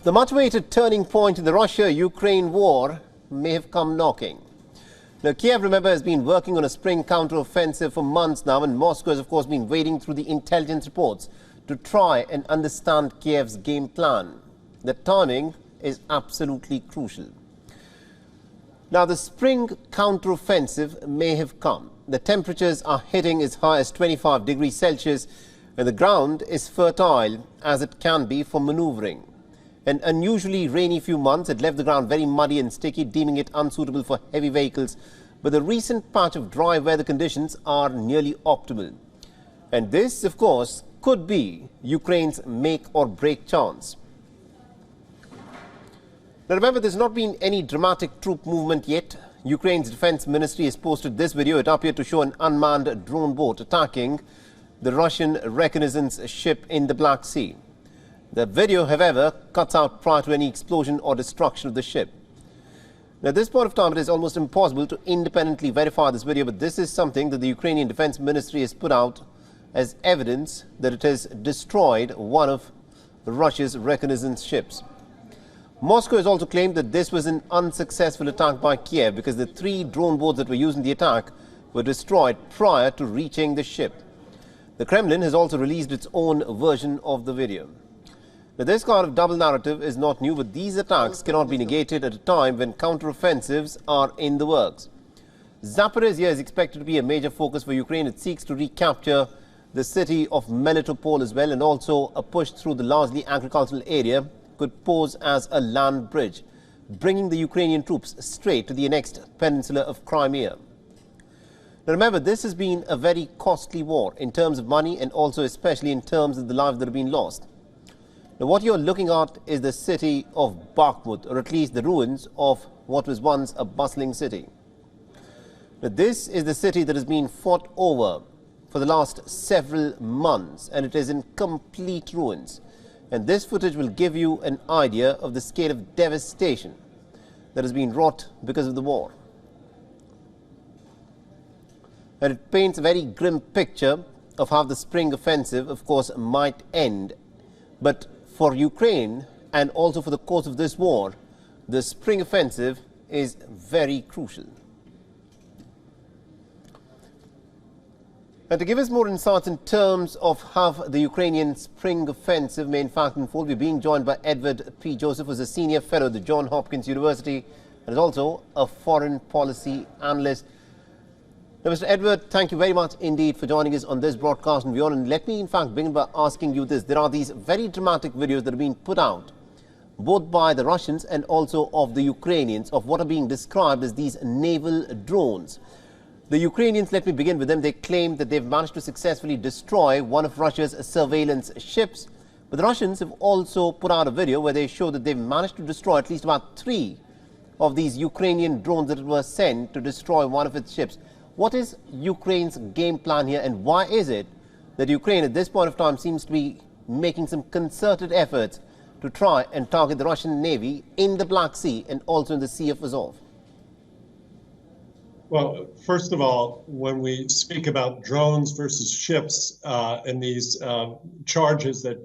The much-awaited turning point in the Russia-Ukraine war may have come knocking. Now, Kyiv, remember, has been working on a spring counteroffensive for months now, and Moscow has, of course, been wading through the intelligence reports to try and understand Kyiv's game plan. The timing is absolutely crucial. Now, the spring counteroffensive may have come. The temperatures are hitting as high as 25 degrees Celsius, and the ground is fertile as it can be for maneuvering. An unusually rainy few months had left the ground very muddy and sticky, deeming it unsuitable for heavy vehicles. But the recent patch of dry weather conditions are nearly optimal. And this, of course, could be Ukraine's make or break chance. Now remember, there's not been any dramatic troop movement yet. Ukraine's defense ministry has posted this video. It appeared to show an unmanned drone boat attacking the Russian reconnaissance ship in the Black Sea. The video, however, cuts out prior to any explosion or destruction of the ship. Now, at this point of time, it is almost impossible to independently verify this video, but this is something that the Ukrainian Defense Ministry has put out as evidence that it has destroyed one of Russia's reconnaissance ships. Moscow has also claimed that this was an unsuccessful attack by Kyiv because the 3 drone boats that were used in the attack were destroyed prior to reaching the ship. The Kremlin has also released its own version of the video. Now, this kind of double narrative is not new, but these attacks cannot be negated at a time when counteroffensives are in the works. Zaporizhzhia is expected to be a major focus for Ukraine. It seeks to recapture the city of Melitopol as well, and also a push through the largely agricultural area could pose as a land bridge, bringing the Ukrainian troops straight to the annexed peninsula of Crimea. Now remember, this has been a very costly war in terms of money and also especially in terms of the lives that have been lost. Now, what you're looking at is the city of Bakhmut, or at least the ruins of what was once a bustling city. Now, this is the city that has been fought over for the last several months, and it is in complete ruins. And this footage will give you an idea of the scale of devastation that has been wrought because of the war. And it paints a very grim picture of how the spring offensive, of course, might end. But for Ukraine and also for the course of this war, the spring offensive is very crucial. And to give us more insights in terms of how the Ukrainian spring offensive may in fact unfold, we're being joined by Edward P. Joseph, who's a senior fellow at the Johns Hopkins University and is also a foreign policy analyst. Now, Mr. Edward, thank you very much indeed for joining us on this broadcast on WION. And let me in fact begin by asking you this. There are these very dramatic videos that are being put out, both by the Russians and also of the Ukrainians, of what are being described as these naval drones. The Ukrainians, let me begin with them, they claim that they've managed to successfully destroy one of Russia's surveillance ships. But the Russians have also put out a video where they show that they've managed to destroy at least about 3 of these Ukrainian drones that were sent to destroy one of its ships. What is Ukraine's game plan here, and why is it that Ukraine at this point of time seems to be making some concerted efforts to try and target the Russian Navy in the Black Sea and also in the Sea of Azov? Well, first of all, when we speak about drones versus ships and these charges that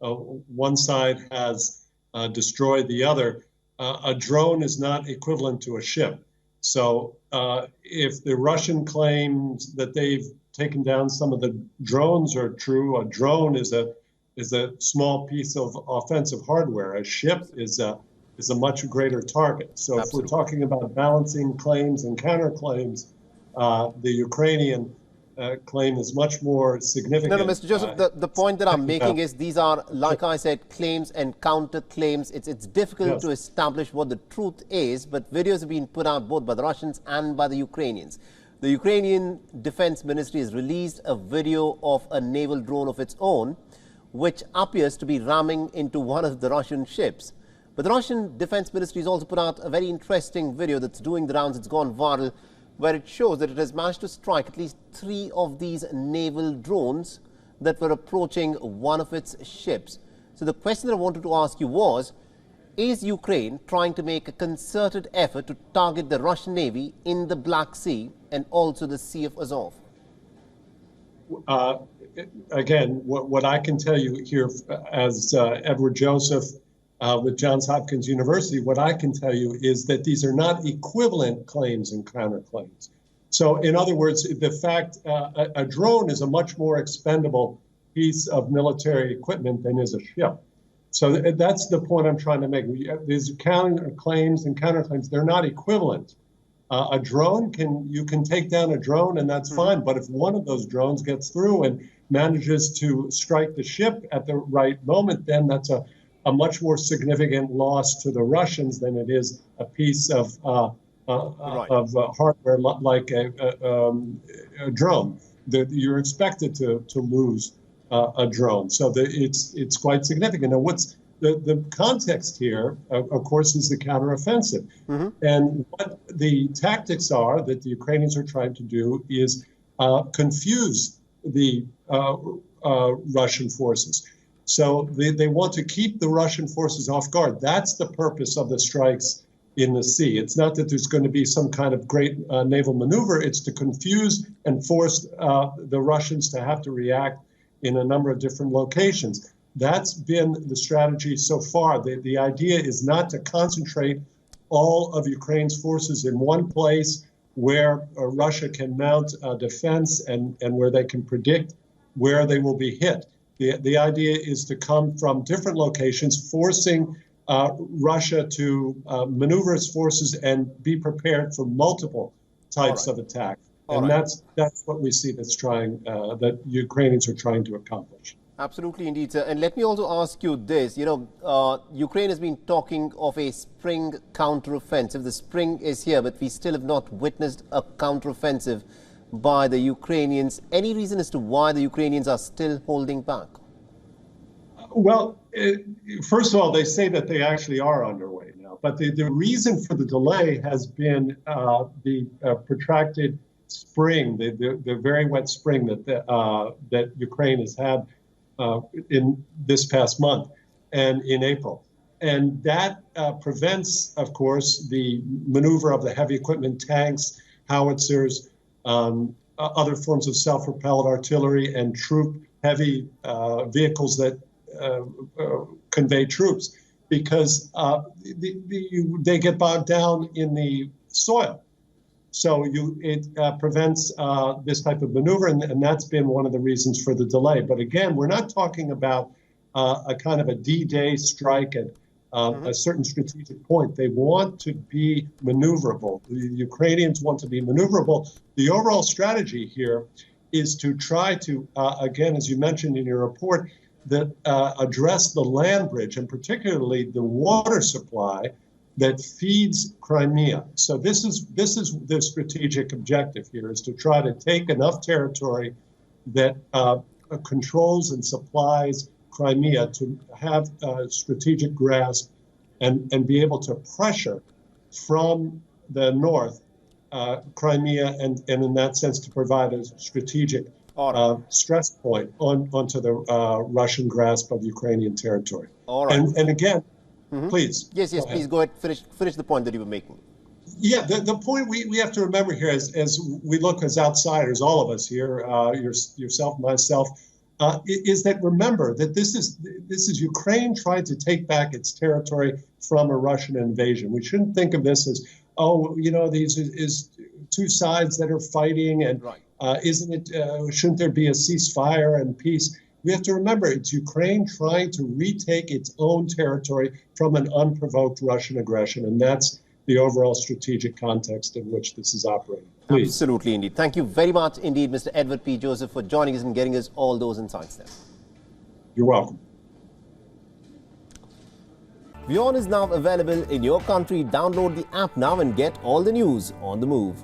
one side has destroyed the other, a drone is not equivalent to a ship. So if the Russian claims that they've taken down some of the drones are true, a drone is a small piece of offensive hardware. A ship is a much greater target. So Absolutely. If we're talking about balancing claims and counterclaims, the Ukrainian claim is much more significant. No, Mr. Joseph, the point that I'm making is these are, like I said, claims and counterclaims. It's difficult to establish what the truth is, but videos have been put out both by the Russians and by the Ukrainians. The Ukrainian Defense Ministry has released a video of a naval drone of its own, which appears to be ramming into one of the Russian ships. But the Russian Defense Ministry has also put out a very interesting video that's doing the rounds. It's gone viral, where it shows that it has managed to strike at least 3 of these naval drones that were approaching one of its ships. So the question that I wanted to ask you was, is Ukraine trying to make a concerted effort to target the Russian Navy in the Black Sea and also the Sea of Azov? Again, what I can tell you here as Edward Joseph, with Johns Hopkins University, what I can tell you is that these are not equivalent claims and counterclaims. So in other words, the fact a drone is a much more expendable piece of military equipment than is a ship. So that's the point I'm trying to make. These counterclaims and counterclaims, they're not equivalent. A drone you can take down a drone and that's fine. But if one of those drones gets through and manages to strike the ship at the right moment, then that's a much more significant loss to the Russians than it is a piece of hardware like a drone. You're expected to lose a drone. So it's quite significant. Now, what's the context here, of course, is the counteroffensive. And what the tactics are that the Ukrainians are trying to do is confuse the Russian forces. So they want to keep the Russian forces off guard. That's the purpose of the strikes in the sea. It's not that there's going to be some kind of great naval maneuver. It's to confuse and force the Russians to have to react in a number of different locations. That's been the strategy so far. The idea is not to concentrate all of Ukraine's forces in one place where Russia can mount defense and where they can predict where they will be hit. The idea is to come from different locations, forcing Russia to maneuver its forces and be prepared for multiple types of attack. And that's what we see that Ukrainians are trying to accomplish. Absolutely, indeed, sir. And let me also ask you this. Ukraine has been talking of a spring counteroffensive. The spring is here, but we still have not witnessed a counteroffensive by the Ukrainians. Any reason as to why the Ukrainians are still holding back? Well, first of all, they say that they actually are underway now. But the reason for the delay has been the protracted spring, the very wet spring that Ukraine has had in this past month and in April. And that prevents, of course, the maneuver of the heavy equipment, tanks, howitzers, other forms of self-propelled artillery and heavy vehicles that convey troops, because they get bogged down in the soil. So it prevents this type of maneuver, and that's been one of the reasons for the delay. But again, we're not talking about a kind of a D-Day strike at a certain strategic point. They want to be maneuverable. The Ukrainians want to be maneuverable. The overall strategy here is to try to, again, as you mentioned in your report, that address the land bridge, and particularly the water supply that feeds Crimea. So this is the strategic objective here, is to try to take enough territory that controls and supplies Crimea to have a strategic grasp and be able to pressure from the north Crimea and in that sense to provide a strategic stress point onto the Russian grasp of Ukrainian territory. And again, please. Yes, please go ahead. Finish the point that you were making. Yeah, the point we have to remember here as we look as outsiders, all of us here, yourself, myself, is that remember that this is Ukraine trying to take back its territory from a Russian invasion. We shouldn't think of this as, these is two sides that are fighting, and shouldn't there be a ceasefire and peace? We have to remember it's Ukraine trying to retake its own territory from an unprovoked Russian aggression, and that's the overall strategic context in which this is operating. Please. Absolutely, indeed. Thank you very much indeed, Mr. Edward P. Joseph, for joining us and getting us all those insights there. You're welcome. WION is now available in your country. Download the app now and get all the news on the move.